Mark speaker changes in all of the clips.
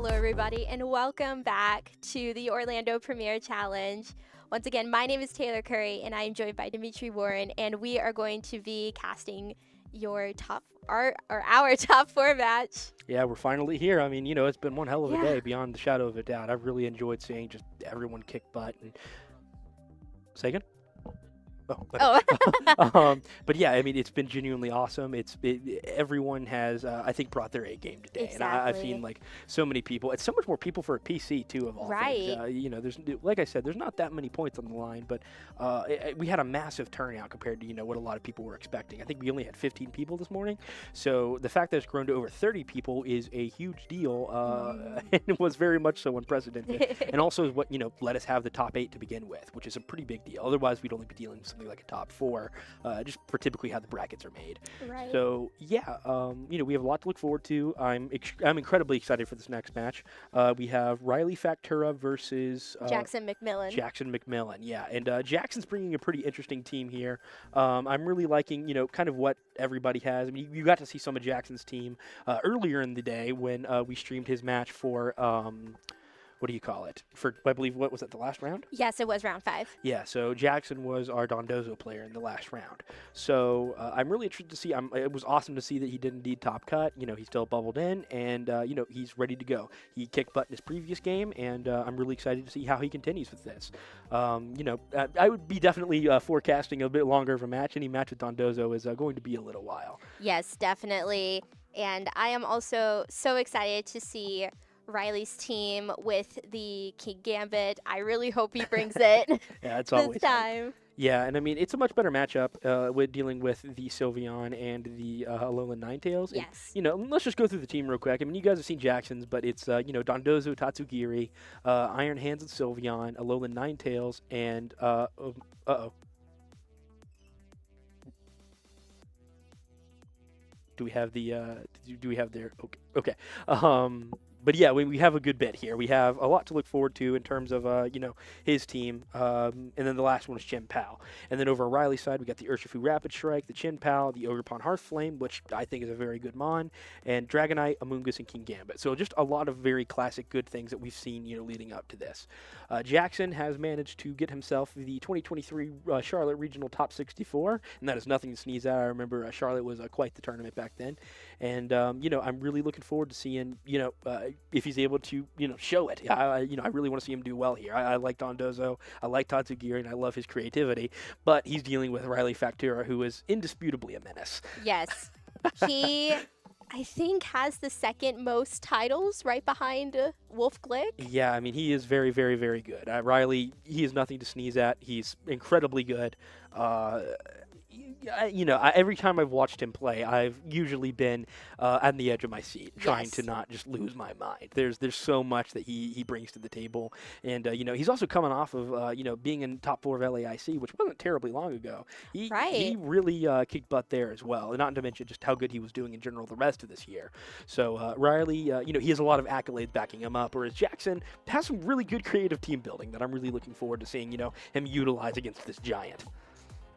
Speaker 1: Hello, everybody, and welcome back to the Orlando Premier Challenge. Once again, my name is Taylor Curry, and I am joined by Dimitri Warren, and we are going to be casting our top four match.
Speaker 2: Yeah, we're finally here. I mean, it's been one hell of a
Speaker 1: Yeah.
Speaker 2: day, beyond the shadow of a doubt. I've really enjoyed seeing just everyone kick butt. And say again? Oh, okay. But yeah, I mean, it's been genuinely awesome. Everyone has, I think, brought their A game today, and I've
Speaker 1: Exactly.
Speaker 2: seen like so many people. It's so much more people for a PC too, of all things.
Speaker 1: Right.
Speaker 2: There's like I said, there's not that many points on the line, but we had a massive turnout compared to what a lot of people were expecting. I think we only had 15 people this morning, so the fact that it's grown to over 30 people is a huge deal, and it was very much so unprecedented. And also is what let us have the top 8 to begin with, which is a pretty big deal. Otherwise, we'd only be dealing with something like a top 4, just for typically how the brackets are made.
Speaker 1: Right.
Speaker 2: So yeah, we have a lot to look forward to. I'm incredibly excited for this next match. We have Riley Factura versus
Speaker 1: Jackson McMillan.
Speaker 2: Jackson McMillan, yeah, and Jackson's bringing a pretty interesting team here. I'm really liking, kind of what everybody has. I mean, you got to see some of Jackson's team earlier in the day when we streamed his match for. What do you call it? For, I believe, what was it, the last round?
Speaker 1: Yes, it was round 5.
Speaker 2: Yeah, so Jackson was our Dondozo player in the last round. So I'm really interested to see. It was awesome to see that he did indeed top cut. He still bubbled in, and he's ready to go. He kicked butt in his previous game, and I'm really excited to see how he continues with this. I would be definitely forecasting a bit longer of a match. Any match with Dondozo is going to be a little while.
Speaker 1: Yes, definitely. And I am also so excited to see Riley's team with the King Gambit. I really hope he brings it
Speaker 2: Yeah, it's
Speaker 1: this
Speaker 2: always
Speaker 1: time.
Speaker 2: Yeah, and I mean, it's a much better matchup with dealing with the Sylveon and the Alolan Ninetales.
Speaker 1: Yes.
Speaker 2: And, let's just go through the team real quick. I mean, you guys have seen Jackson's, but it's, Dondozo, Tatsugiri, Iron Hands and Sylveon, Alolan Ninetales, and, uh-oh. Do we have the, do we have their, okay. But yeah, we have a good bit here. We have a lot to look forward to in terms of, his team. And then the last one is Chin Pao. And then over on Riley's side, we got the Urshifu Rapid Strike, the Chin Pao, the Ogerpon Hearthflame, which I think is a very good mon, and Dragonite, Amoonguss, and King Gambit. So just a lot of very classic good things that we've seen, leading up to this. Jackson has managed to get himself the 2023 Charlotte Regional Top 64, and that is nothing to sneeze at. I remember Charlotte was quite the tournament back then. And, I'm really looking forward to seeing, if he's able to, show it. I really want to see him do well here. I like Dondozo, I like Tatsugiri, and I love his creativity. But he's dealing with Riley Factura, who is indisputably a menace.
Speaker 1: Yes. He, I think, has the second most titles right behind Wolf Glick.
Speaker 2: Yeah, I mean, he is very, very, very good. Riley, he is nothing to sneeze at. He's incredibly good. Every time I've watched him play, I've usually been on the edge of my seat, trying to not just lose my mind. There's so much that he brings to the table, and he's also coming off of being in top 4 of LAIC, which wasn't terribly long ago. He really kicked butt there as well, and not to mention just how good he was doing in general the rest of this year. So Riley, he has a lot of accolades backing him up, whereas Jackson has some really good creative team building that I'm really looking forward to seeing him utilize against this giant.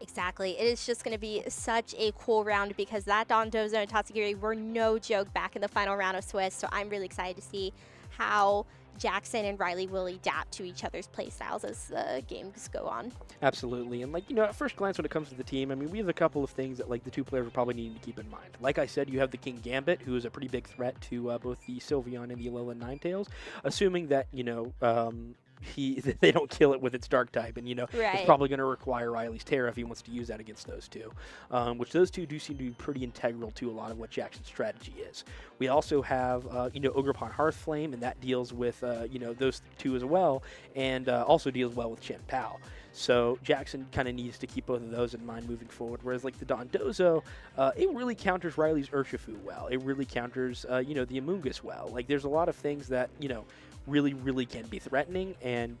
Speaker 1: Exactly. It is just going to be such a cool round because that Dondozo and Tatsugiri were no joke back in the final round of Swiss. So I'm really excited to see how Jackson and Riley will adapt to each other's playstyles as the games go on.
Speaker 2: Absolutely. And, at first glance when it comes to the team, I mean, we have a couple of things that, the two players are probably needing to keep in mind. Like I said, you have the King Gambit, who is a pretty big threat to both the Sylveon and the Alolan Ninetales, assuming that, they don't kill it with its dark type, and it's probably going to require Riley's Terra if he wants to use that against those two, which those two do seem to be pretty integral to a lot of what Jackson's strategy is. We also have Ogerpon Hearthflame, and that deals with those two as well, and also deals well with Chin Pao. So Jackson kind of needs to keep both of those in mind moving forward. Whereas the Dondozo, it really counters Riley's Urshifu well. It really counters the Amoonguss well. There's a lot of things that really, really can be threatening, and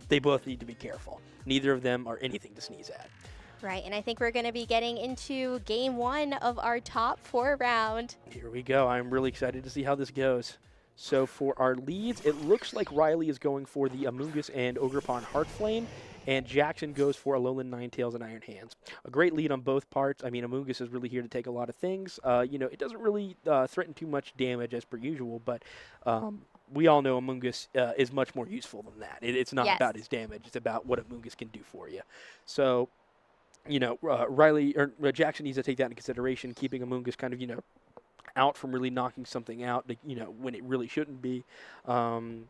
Speaker 2: they both need to be careful. Neither of them are anything to sneeze at.
Speaker 1: Right, and I think we're going to be getting into game 1 of our top 4 round.
Speaker 2: Here we go. I'm really excited to see how this goes. So for our leads, it looks like Riley is going for the Amoonguss and Ogerpon Hearthflame, and Jackson goes for Alolan Ninetales and Iron Hands. A great lead on both parts. I mean, Amoonguss is really here to take a lot of things. It doesn't really threaten too much damage as per usual, but we all know Amoonguss is much more useful than that. It's not
Speaker 1: Yes.
Speaker 2: about his damage; it's about what Amoonguss can do for you. So, Riley or Jackson needs to take that into consideration, keeping Amoonguss kind of out from really knocking something out, when it really shouldn't be. And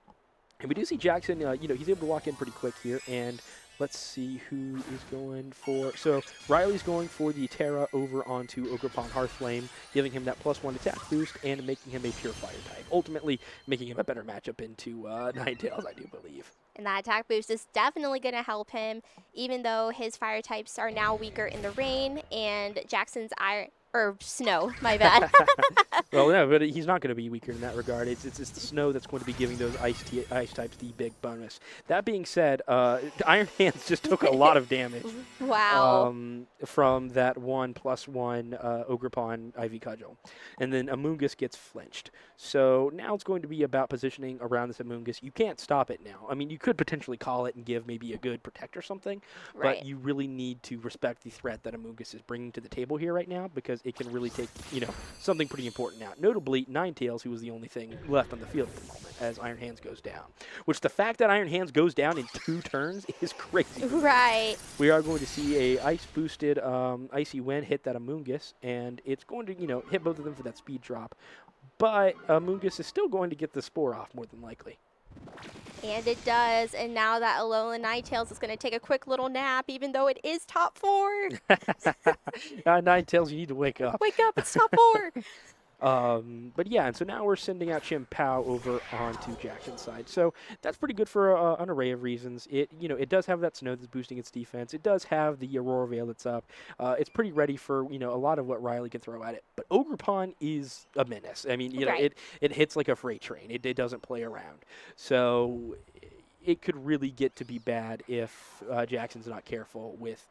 Speaker 2: we do see Jackson, he's able to walk in pretty quick here, and let's see who is going for. So Riley's going for the Terra over onto Ogerpon Hearthflame, giving him that +1 attack boost and making him a pure fire type, ultimately making him a better matchup into Ninetales, I do believe.
Speaker 1: And that attack boost is definitely going to help him, even though his fire types are now weaker in the rain, and Jackson's snow, my bad.
Speaker 2: Well, no, but he's not going to be weaker in that regard. It's the snow that's going to be giving those ice types the big bonus. That being said, Iron Hands just took a lot of damage.
Speaker 1: Wow.
Speaker 2: From that 1/1 Ogerpon Ivy Cudgel. And then Amoonguss gets flinched. So now it's going to be about positioning around this Amoonguss. You can't stop it now. I mean, you could potentially call it and give maybe a good protect or something,
Speaker 1: Right.
Speaker 2: but you really need to respect the threat that Amoonguss is bringing to the table here right now, because it can really take, something pretty important out. Notably, Ninetales, who was the only thing left on the field at the moment as Iron Hands goes down. Which the fact that Iron Hands goes down in 2 turns is crazy.
Speaker 1: Right.
Speaker 2: We are going to see a ice-boosted Icy Wind hit that Amoonguss, and it's going to, hit both of them for that speed drop. But Amoonguss is still going to get the Spore off, more than likely.
Speaker 1: And it does, and now that Alolan Ninetales is going to take a quick little nap, even though it is top 4.
Speaker 2: Ninetales, you need to wake up.
Speaker 1: Wake up, it's top 4.
Speaker 2: But yeah, and so now we're sending out Chien-Pao over onto Jackson's side. So that's pretty good for an array of reasons. It does have that snow that's boosting its defense. It does have the Aurora Veil that's up. It's pretty ready for, a lot of what Riley can throw at it. But Ogerpon is a menace. I mean,
Speaker 1: Right.
Speaker 2: it hits like a freight train. It doesn't play around. So it could really get to be bad if Jackson's not careful with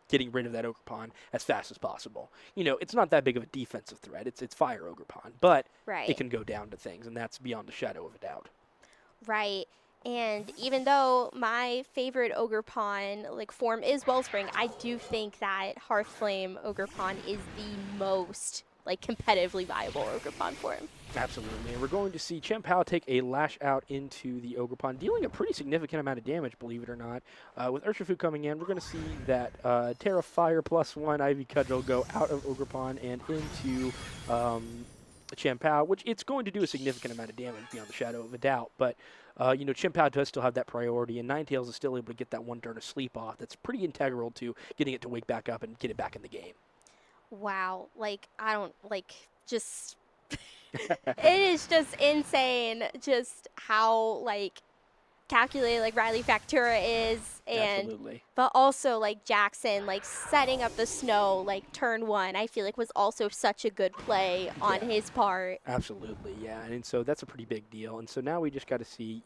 Speaker 2: getting rid of that Ogerpon as fast as possible. It's not that big of a defensive threat. It's Fire Ogerpon, but
Speaker 1: Right.
Speaker 2: it can go down to things, and that's beyond a shadow of a doubt.
Speaker 1: Right. And even though my favorite Ogerpon form is Wellspring, I do think that Hearthflame Ogerpon is the most competitively viable Ogerpon form.
Speaker 2: Absolutely, and we're going to see Chien-Pao take a lash out into the Ogerpon, dealing a pretty significant amount of damage, believe it or not. With Urshifu coming in, we're going to see that Terra Fire +1 Ivy Cudgel go out of Ogerpon and into Chien-Pao, which it's going to do a significant amount of damage beyond the shadow of a doubt. But Chien-Pao does still have that priority, and Ninetales is still able to get that 1 turn of sleep off. That's pretty integral to getting it to wake back up and get it back in the game.
Speaker 1: Wow. I don't, just... It is just insane just how, calculated, Riley Factura is. And
Speaker 2: Absolutely.
Speaker 1: but also, Jackson, setting up the snow, turn 1, I feel was also such a good play on
Speaker 2: Yeah.
Speaker 1: his part.
Speaker 2: Absolutely, yeah. And so that's a pretty big deal. And so now we just got to see,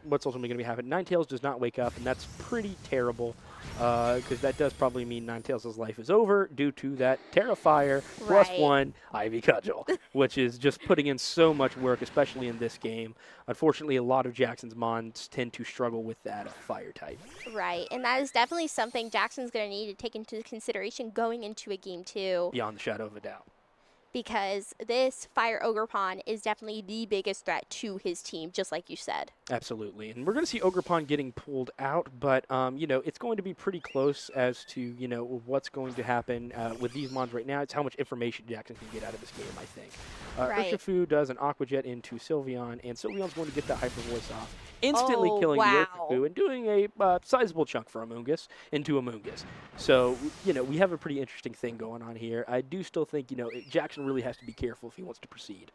Speaker 2: what's ultimately going to be happening. Ninetales does not wake up, and that's pretty terrible, because that does probably mean Ninetales' life is over due to that Terra Fire
Speaker 1: Right.
Speaker 2: +1 Ivy Cudgel, which is just putting in so much work, especially in this game. Unfortunately, a lot of Jackson's Mons tend to struggle with that fire type.
Speaker 1: Right, and that is definitely something Jackson's going to need to take into consideration going into a game 2,
Speaker 2: Beyond the shadow of a doubt.
Speaker 1: because this Fire Ogerpon is definitely the biggest threat to his team, just like you said.
Speaker 2: Absolutely. And we're going to see Ogerpon getting pulled out, but, it's going to be pretty close as to, what's going to happen with these Mons right now. It's how much information Jackson can get out of this game, I think.
Speaker 1: Right.
Speaker 2: Urshifu does an Aqua Jet into Sylveon, and Sylveon's going to get that Hyper Voice off, instantly killing the
Speaker 1: wow.
Speaker 2: Urshifu and doing a sizable chunk for Amoonguss into Amoonguss. So, we have a pretty interesting thing going on here. I do still think, Jackson really has to be careful if he wants to proceed.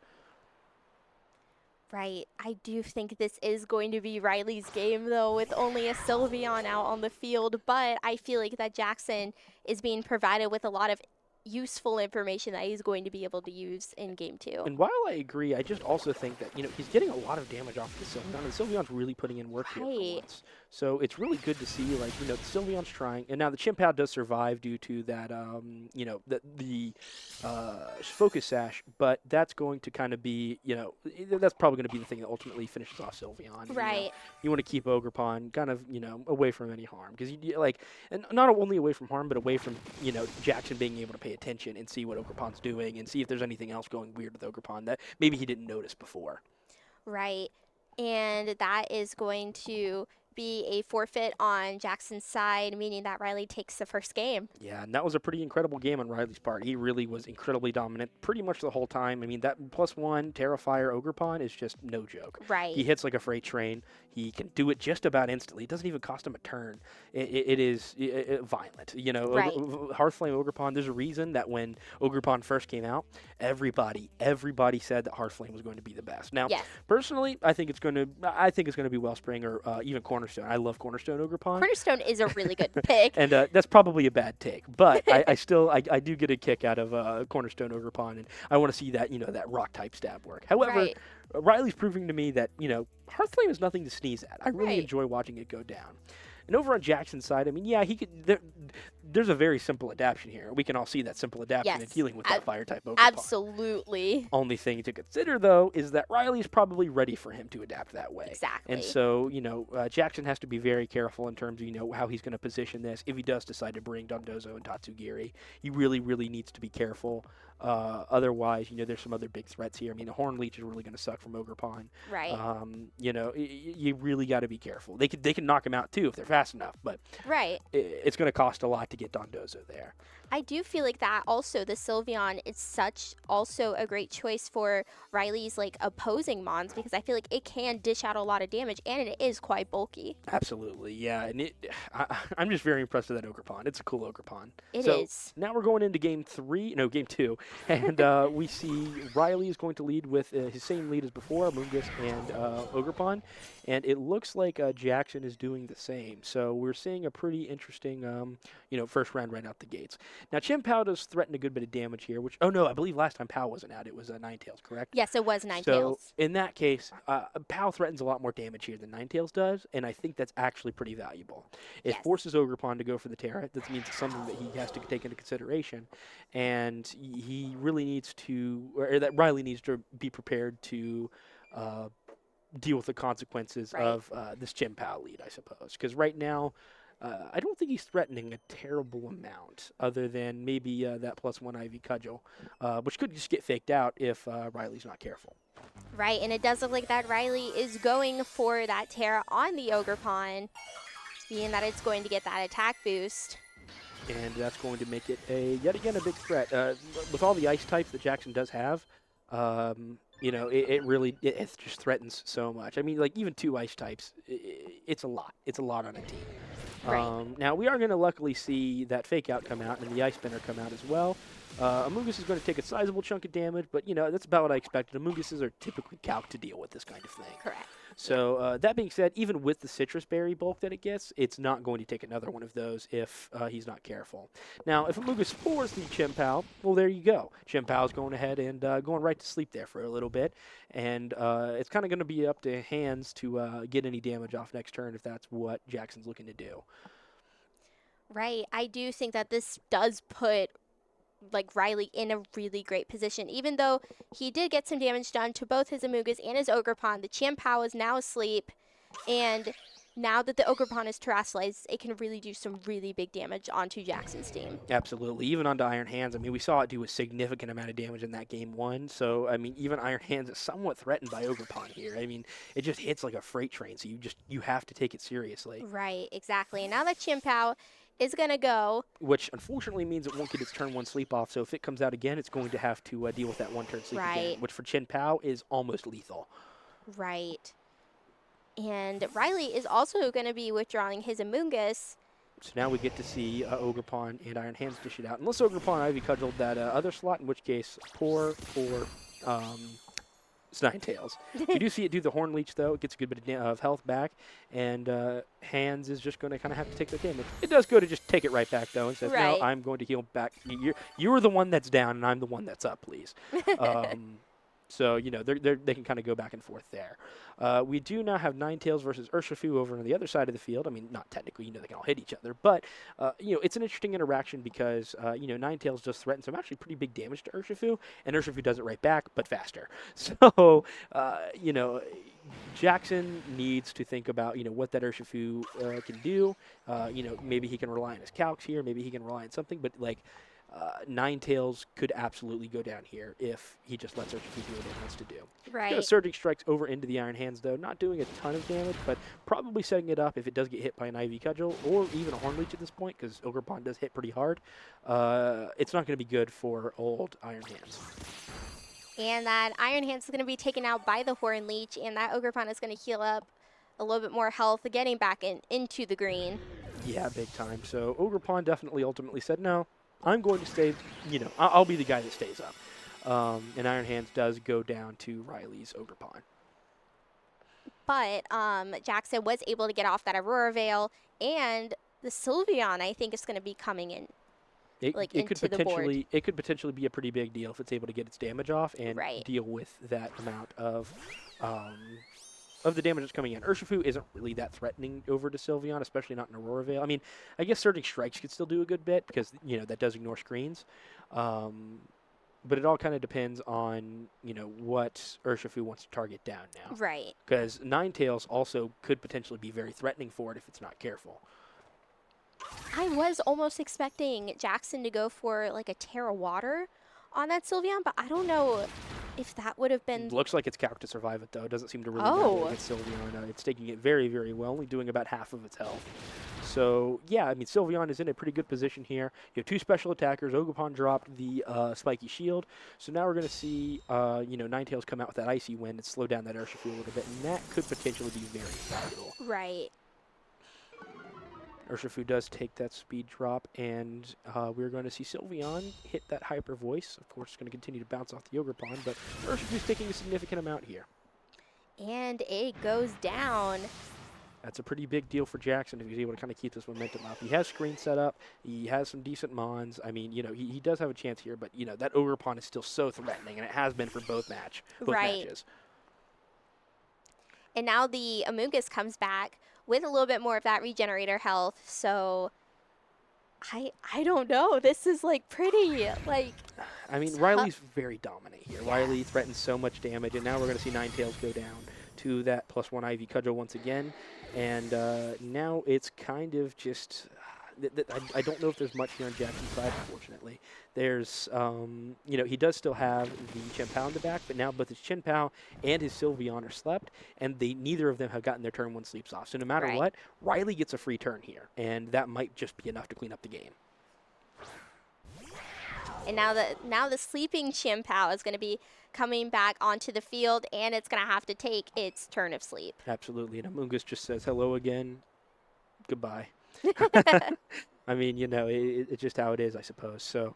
Speaker 1: Right. I do think this is going to be Riley's game, though, with only a Sylveon out on the field. But I feel like that Jackson is being provided with a lot of, useful information that he's going to be able to use in game 2.
Speaker 2: And while I agree, I just also think that, he's getting a lot of damage off the Sylveon, and Sylveon's really putting in work here for
Speaker 1: Right.
Speaker 2: once. So it's really good to see, like, the Sylveon's trying. And now the Chien-Pao does survive due to that, the Focus Sash, but that's going to kind of be, that's probably going to be the thing that ultimately finishes off Sylveon.
Speaker 1: Right.
Speaker 2: You want to keep Ogerpon kind of, away from any harm. Because, and not only away from harm, but away from, Jackson being able to pay attention and see what Ogerpon's doing and see if there's anything else going weird with Ogerpon that maybe he didn't notice before.
Speaker 1: Right. And that is going to be a forfeit on Jackson's side, meaning that Riley takes the first game.
Speaker 2: Yeah, and that was a pretty incredible game on Riley's part. He really was incredibly dominant pretty much the whole time. I mean, that +1 Terrafire Ogerpon is just no joke.
Speaker 1: Right.
Speaker 2: He hits like a freight train. He can do it just about instantly. It doesn't even cost him a turn. It is violent.
Speaker 1: Right.
Speaker 2: Hearthflame Ogerpon, there's a reason that when Ogerpon first came out, everybody said that Hearthflame was going to be the best. Now,
Speaker 1: Yes.
Speaker 2: personally, I think it's going to be Wellspring or even Cornerstone. I love Cornerstone Ogerpon.
Speaker 1: Cornerstone is a really good pick.
Speaker 2: And that's probably a bad take, but I do get a kick out of Cornerstone Ogerpon, and I want to see that that rock type stab work. However,
Speaker 1: Right.
Speaker 2: Riley's proving to me that Hearthflame is nothing to sneeze at. I really
Speaker 1: Right.
Speaker 2: enjoy watching it go down. And over on Jackson's side, I mean, yeah, he could. There's a very simple adaptation here. We can all see that simple adaptation in
Speaker 1: Yes.
Speaker 2: dealing with that fire type Ogerpon.
Speaker 1: Absolutely.
Speaker 2: Only thing to consider, though, is that Riley's probably ready for him to adapt that way.
Speaker 1: Exactly.
Speaker 2: And so, Jackson has to be very careful in terms of, how he's going to position this. If he does decide to bring Dondozo and Tatsugiri, he really, really needs to be careful. Otherwise, there's some other big threats here. I mean, the Horn Leech is really going to suck from Ogerpon.
Speaker 1: Right.
Speaker 2: You really got to be careful. They can knock him out, too, if they're fast enough, but
Speaker 1: Right.
Speaker 2: it's going to cost a lot to get Dondozo there.
Speaker 1: I do feel like that also the Sylveon is such also a great choice for Riley's like opposing mons because I feel like it can dish out a lot of damage and it is quite bulky.
Speaker 2: Absolutely, yeah, and I'm just very impressed with that Ogerpon. It's a cool Ogerpon.
Speaker 1: It
Speaker 2: So
Speaker 1: is.
Speaker 2: now we're going into game 2, and we see Riley is going to lead with his same lead as before, Amoonguss and Ogerpon, and it looks like Jackson is doing the same. So we're seeing a pretty interesting, first round right out the gates. Now Chien-Pao does threaten a good bit of damage here, which, oh no, I believe last time Pao wasn't out. It was Ninetales, correct?
Speaker 1: Yes, it was
Speaker 2: So
Speaker 1: Ninetales.
Speaker 2: in that case, Pao threatens a lot more damage here than Ninetales does, and I think that's actually pretty valuable. It
Speaker 1: Yes.
Speaker 2: forces Ogerpon to go for the Terra. That means it's something that he has to take into consideration, and he really needs to, or that Riley needs to be prepared to deal with the consequences
Speaker 1: Right.
Speaker 2: of this Chien-Pao lead, I suppose. Because right now, I don't think he's threatening a terrible amount, other than maybe that +1 Ivy Cudgel, which could just get faked out if Riley's not careful.
Speaker 1: Right, and it does look like that Riley is going for that Terra on the Ogerpon, being that it's going to get that attack boost.
Speaker 2: And that's going to make it yet again a big threat. With all the ice types that Jackson does have, it really just threatens so much. I mean, like even 2 ice types, it's a lot. It's a lot on a team.
Speaker 1: Right.
Speaker 2: Now we are going to luckily see that fake out come out and the ice spinner come out as well. Amoonguss is going to take a sizable chunk of damage, but that's about what I expected. Amoongusses are typically calced to deal with this kind of thing.
Speaker 1: Correct.
Speaker 2: So that being said, even with the citrus berry bulk that it gets, it's not going to take another one of those if he's not careful. Now, if Amoonguss floors the Chien-Pao, well, there you go. Chien-Pao's going ahead and going right to sleep there for a little bit, and it's kind of going to be up to Hands to get any damage off next turn if that's what Jackson's looking to do.
Speaker 1: Right. I do think that this does put like Riley in a really great position. Even though he did get some damage done to both his Amoonguss and his Ogerpon, the Chien-Pao is now asleep, and now that the Ogerpon is terrestrialized, it can really do some really big damage onto Jackson's team.
Speaker 2: Absolutely. Even onto Iron Hands. I mean, we saw it do a significant amount of damage in that game 1. So, I mean, even Iron Hands is somewhat threatened by Ogerpon here. I mean, it just hits like a freight train. So you have to take it seriously.
Speaker 1: Right, exactly. And now that Chien-Pao is going to go.
Speaker 2: Which unfortunately means it won't get its turn 1 sleep off. So if it comes out again, it's going to have to deal with that 1 turn sleep again.
Speaker 1: Right.
Speaker 2: Which for Chien-Pao is almost lethal.
Speaker 1: Right. And Riley is also going to be withdrawing his Amoonguss.
Speaker 2: So now we get to see Ogerpon and Iron Hands dish it out. Unless Ogerpon Ivy cudgeled that other slot, in which case poor It's Ninetales. You do see it do the Horn Leech, though. It gets a good bit of health back, and Hands is just going to kind of have to take the damage. It does go to just take it right back, though, and says, no,
Speaker 1: Right.
Speaker 2: I'm going to heal back. You're the one that's down, and I'm the one that's up, please. So, you know, they can kind of go back and forth there. We do now have Ninetales versus Urshifu over on the other side of the field. I mean, not technically, you know, they can all hit each other. But, you know, it's an interesting interaction because, you know, Ninetales does threaten some actually pretty big damage to Urshifu, and Urshifu does it right back, but faster. So, you know, Jackson needs to think about, you know, what that Urshifu can do. You know, maybe he can rely on his calcs here. Maybe he can rely on something. But, like, Ninetales could absolutely go down here if he just lets Urshifu do what he wants to do.
Speaker 1: Right.
Speaker 2: Surging Strikes over into the Iron Hands, though, not doing a ton of damage, but probably setting it up if it does get hit by an Ivy Cudgel or even a Horn Leech at this point, because Ogerpon does hit pretty hard. It's not going to be good for old Iron Hands.
Speaker 1: And that Iron Hands is going to be taken out by the Horn Leech, and that Ogerpon is going to heal up a little bit more health, getting back into the green.
Speaker 2: Yeah, big time. So Ogerpon definitely ultimately said, no, I'm going to stay, you know, I'll be the guy that stays up. And Iron Hands does go down to Riley's Ogerpon.
Speaker 1: But Jackson was able to get off that Aurora Veil, and the Sylveon, I think, is going to be coming in.
Speaker 2: It
Speaker 1: into
Speaker 2: could
Speaker 1: the board.
Speaker 2: It could potentially be a pretty big deal if it's able to get its damage off and
Speaker 1: Right.
Speaker 2: deal with that amount of the damage that's coming in. Urshifu isn't really that threatening over to Sylveon, especially not in Aurora Veil. I mean, I guess Surging Strikes could still do a good bit because, you know, that does ignore screens. But it all kind of depends on, you know, what Urshifu wants to target down now.
Speaker 1: Right.
Speaker 2: Because Ninetales also could potentially be very threatening for it if it's not careful.
Speaker 1: I was almost expecting Jackson to go for like a Terra Water on that Sylveon, but I don't know if that would have been.
Speaker 2: Looks like it's calc to survive it, though. It doesn't seem to really
Speaker 1: Oh.
Speaker 2: matter against Sylveon. It's taking it very, very well, only doing about half of its health. So, yeah, I mean, Sylveon is in a pretty good position here. You have two special attackers. Ogerpon dropped the Spiky Shield. So now we're going to see, you know, Ninetales come out with that Icy Wind and slow down that Urshifu a little bit, and that could potentially be very valuable.
Speaker 1: Right.
Speaker 2: Urshifu does take that speed drop, and we're going to see Sylveon hit that Hyper Voice. Of course, it's going to continue to bounce off the Ogerpon, but Urshifu's taking a significant amount here.
Speaker 1: And it goes down.
Speaker 2: That's a pretty big deal for Jackson if he's able to kind of keep this momentum up. He has screen set up. He has some decent mons. I mean, you know, he does have a chance here, but, you know, that Ogerpon is still so threatening, and it has been for both
Speaker 1: Right.
Speaker 2: matches.
Speaker 1: And now the Amoonguss comes back with a little bit more of that regenerator health. So I don't know. This is like pretty like.
Speaker 2: I mean,
Speaker 1: Tough.
Speaker 2: Riley's very dominant here.
Speaker 1: Yeah.
Speaker 2: Riley threatens so much damage, and now we're going to see Ninetales go down to that +1 Ivy Cudgel once again. And now it's kind of just... I don't know if there's much here on Jackson's side, unfortunately. There's, you know, he does still have the Chien-Pao in the back, but now both his Chien-Pao and his Sylveon are slept, and neither of them have gotten their turn one sleeps off. So no matter
Speaker 1: Right.
Speaker 2: what, Riley gets a free turn here, and that might just be enough to clean up the game.
Speaker 1: And now the sleeping Chien-Pao is going to be coming back onto the field, and it's going to have to take its turn of sleep.
Speaker 2: Absolutely, and Amoonguss just says hello again, goodbye. I mean, you know, it's just how it is, I suppose. So,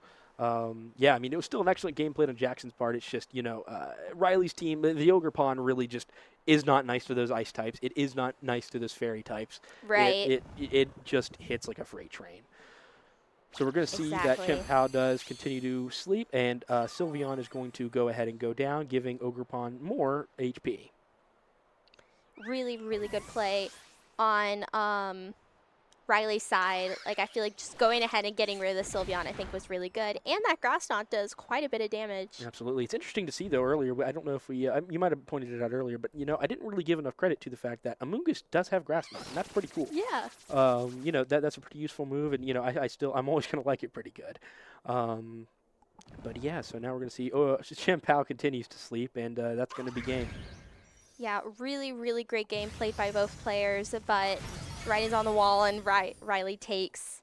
Speaker 2: yeah, I mean, it was still an excellent game played on Jackson's part. It's just, you know, Riley's team, the Ogerpon really just is not nice to those ice types. It is not nice to those fairy types.
Speaker 1: Right.
Speaker 2: It just hits like a freight train. So we're going to see that
Speaker 1: Exactly.
Speaker 2: Chien-Pao does continue to sleep, and Sylveon is going to go ahead and go down, giving Ogerpon more HP.
Speaker 1: Really, really good play on Riley's side. Like, I feel like just going ahead and getting rid of the Sylveon, I think, was really good. And that Grass Knot does quite a bit of damage.
Speaker 2: Absolutely. It's interesting to see, though, earlier. I don't know if we, you might have pointed it out earlier, but, you know, I didn't really give enough credit to the fact that Amoonguss does have Grass Knot, and that's pretty cool.
Speaker 1: Yeah.
Speaker 2: You know, that's a pretty useful move, and, you know, I'm always going to like it pretty good. But, yeah, so now we're going to see, Chien-Pao continues to sleep, and that's going to be game.
Speaker 1: Yeah, really, really great game played by both players, but Riley's on the wall, and Riley takes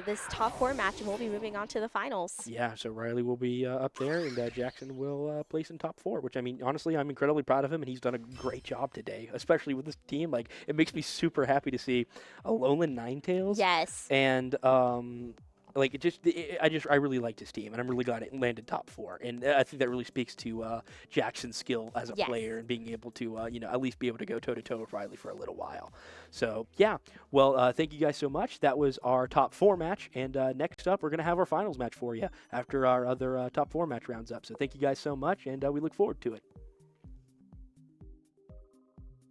Speaker 1: this top 4 match, and we'll be moving on to the finals.
Speaker 2: Yeah, so Riley will be up there, and Jackson will place in top 4, which, I mean, honestly, I'm incredibly proud of him, and he's done a great job today, especially with this team. Like, it makes me super happy to see Alolan Ninetales.
Speaker 1: Yes.
Speaker 2: And Like I really liked his team, and I'm really glad it landed top 4. And I think that really speaks to Jackson's skill as a
Speaker 1: Yes.
Speaker 2: player and being able to at least be able to go toe to toe with Riley for a little while. So yeah, well, thank you guys so much. That was our top 4 match, and next up we're gonna have our finals match for you after our other top 4 match rounds up. So thank you guys so much, and we look forward to it.